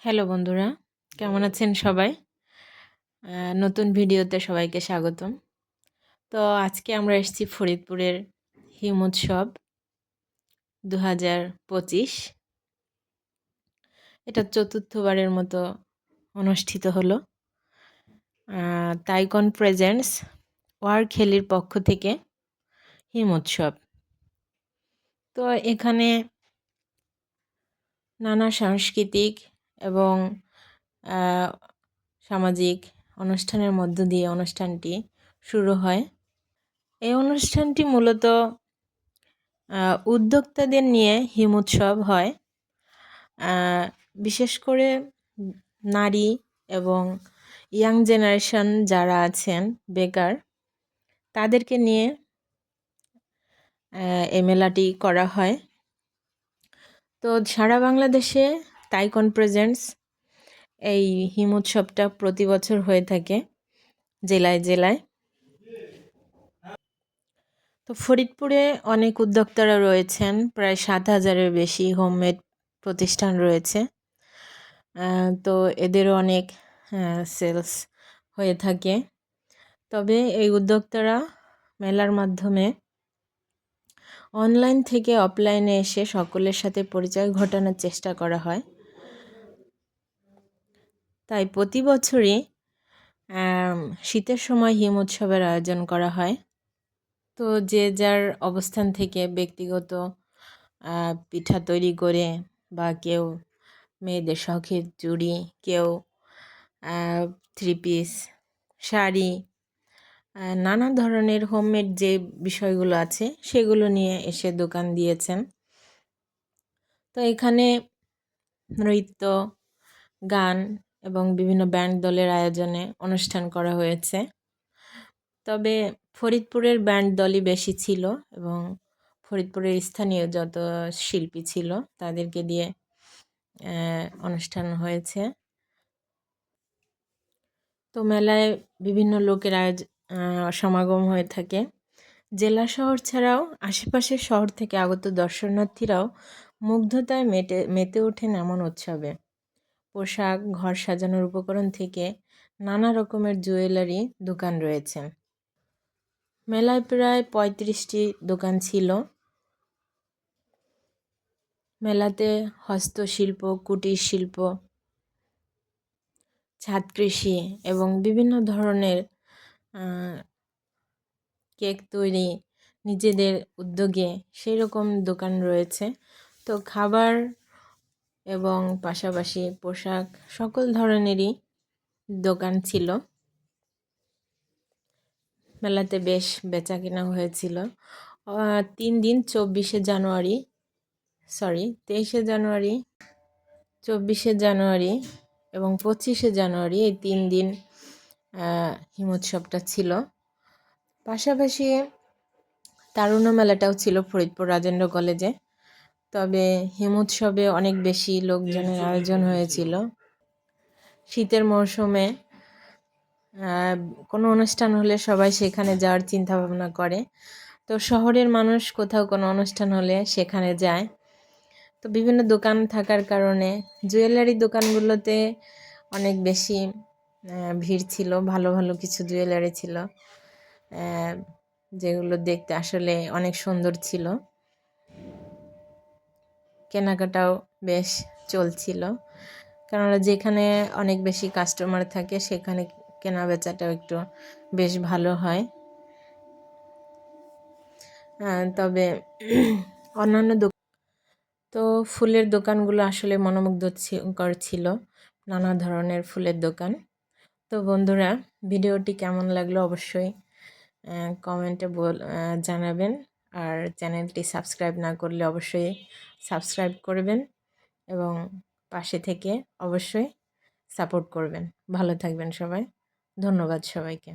Hello বন্ধুরা, কেমন আছেন সবাই? নতুন ভিডিওতে সবাইকে স্বাগতম। তো আজকে আমরা এসেছি ফরিদপুরের হিমোৎসব 2025। এটা চতুর্থবারের মতো অনুষ্ঠিত হলো। তাইকন প্রেজেন্টস ওয়ারখেলির পক্ষ থেকে হিমোৎসব। তো এখানে নানা সাংস্কৃতিক এবং সামাজিক অনুষ্ঠানের মধ্য দিয়ে অনুষ্ঠানটি শুরু হয়। এই অনুষ্ঠানটি মূলত উদ্যোক্তাদের নিয়ে হিমোৎসব হয়। বিশেষ করে নারী এবং ইয়াং জেনারেশন যারা আছেন বেকার, তাদেরকে নিয়ে এই মেলাটি করা হয়। তো সারা বাংলাদেশে তাইকন প্রেজেন্টস এই হিমোৎসবটা প্রতি বছর হয়ে থাকে জেলায় জেলায়। তো ফরিদপুরে অনেক উদ্যোক্তারা রয়েছেন, প্রায় 7,000-এর বেশি হোমমেড প্রতিষ্ঠান রয়েছে। তো এদেরও অনেক সেলস হয়ে থাকে। তবে এই উদ্যোক্তারা মেলার মাধ্যমে অনলাইন থেকে অফলাইনে এসে সকলের সাথে পরিচয় ঘটানোর চেষ্টা করা হয়। তাই প্রতি বছরই শীতের সময় হিমোৎসবের আয়োজন করা হয়। তো যে যার অবস্থান থেকে ব্যক্তিগত পিঠা তৈরি করে, বা কেউ মেয়েদের শখের চুড়ি, কেউ 3 পিস, শাড়ি, নানা ধরনের হোমমেড যে বিষয়গুলো আছে সেগুলো নিয়ে এসে দোকান দিয়েছেন। তো এখানে নৃত্য, গান এবং বিভিন্ন ব্যান্ড দলের আয়োজনে অনুষ্ঠান করা হয়েছে। তবে ফরিদপুরের ব্যান্ড দলই বেশি ছিল এবং ফরিদপুরের স্থানীয় যত শিল্পী ছিল তাদেরকে দিয়ে অনুষ্ঠান হয়েছে। তো মেলায় বিভিন্ন লোকের সমাগম হয়ে থাকে। জেলা শহর ছাড়াও আশেপাশের শহর থেকে আগত দর্শনার্থীরাও মুগ্ধতায় মেতে ওঠেন এমন উৎসবে। পোশাক, ঘর সাজানোর উপকরণ থেকে নানা রকমের জুয়েলারি দোকান রয়েছে। মেলায় প্রায় 35টি দোকান ছিল। মেলাতে হস্তশিল্প, কুটির শিল্প, ছাদ কৃষি এবং বিভিন্ন ধরনের কেক তৈরি নিজেদের উদ্যোগে সেই রকম দোকান রয়েছে। তো খাবার এবং পাশাপাশি পোশাক সকল ধরনেরই দোকান ছিল। মেলাতে বেশ বেচাকেনা হয়েছিল। 3 দিন 23শে জানুয়ারি, 24শে জানুয়ারি এবং 25শে জানুয়ারি, এই 3 দিন হিমোৎসবটা ছিল। পাশাপাশি তারুণ্য মেলাটাও ছিল ফরিদপুর রাজেন্দ্র কলেজে। তবে হিমোৎসবে অনেক বেশি লোকজনের আয়োজন হয়েছিল। শীতের মৌসুমে কোনো অনুষ্ঠান হলে সবাই সেখানে যাওয়ার চিন্তা ভাবনা করে। তো শহরের মানুষ কোথাও কোনো অনুষ্ঠান হলে সেখানে যায়। তো বিভিন্ন দোকান থাকার কারণে জুয়েলারি দোকানগুলোতে অনেক বেশি ভিড় ছিল। ভালো ভালো কিছু জুয়েলারি ছিল যেগুলো দেখতে আসলে অনেক সুন্দর ছিল। কেনাকাটাও বেশ চলছিল, কেননা যেখানে অনেক বেশি কাস্টমার থাকে সেখানে কেনা বেচাটাও একটু বেশ ভালো হয়। তবে অন্যান্য তো ফুলের দোকানগুলো আসলে মনোমুগ্ধকর ছিল, নানা ধরনের ফুলের দোকান। তো বন্ধুরা, ভিডিওটি কেমন লাগলো অবশ্যই কমেন্টে জানাবেন। আর চ্যানেলটি সাবস্ক্রাইব না করলে অবশ্যই সাবস্ক্রাইব করবেন এবং পাশে থেকে অবশ্যই সাপোর্ট করবেন। ভালো থাকবেন সবাই। ধন্যবাদ সবাইকে।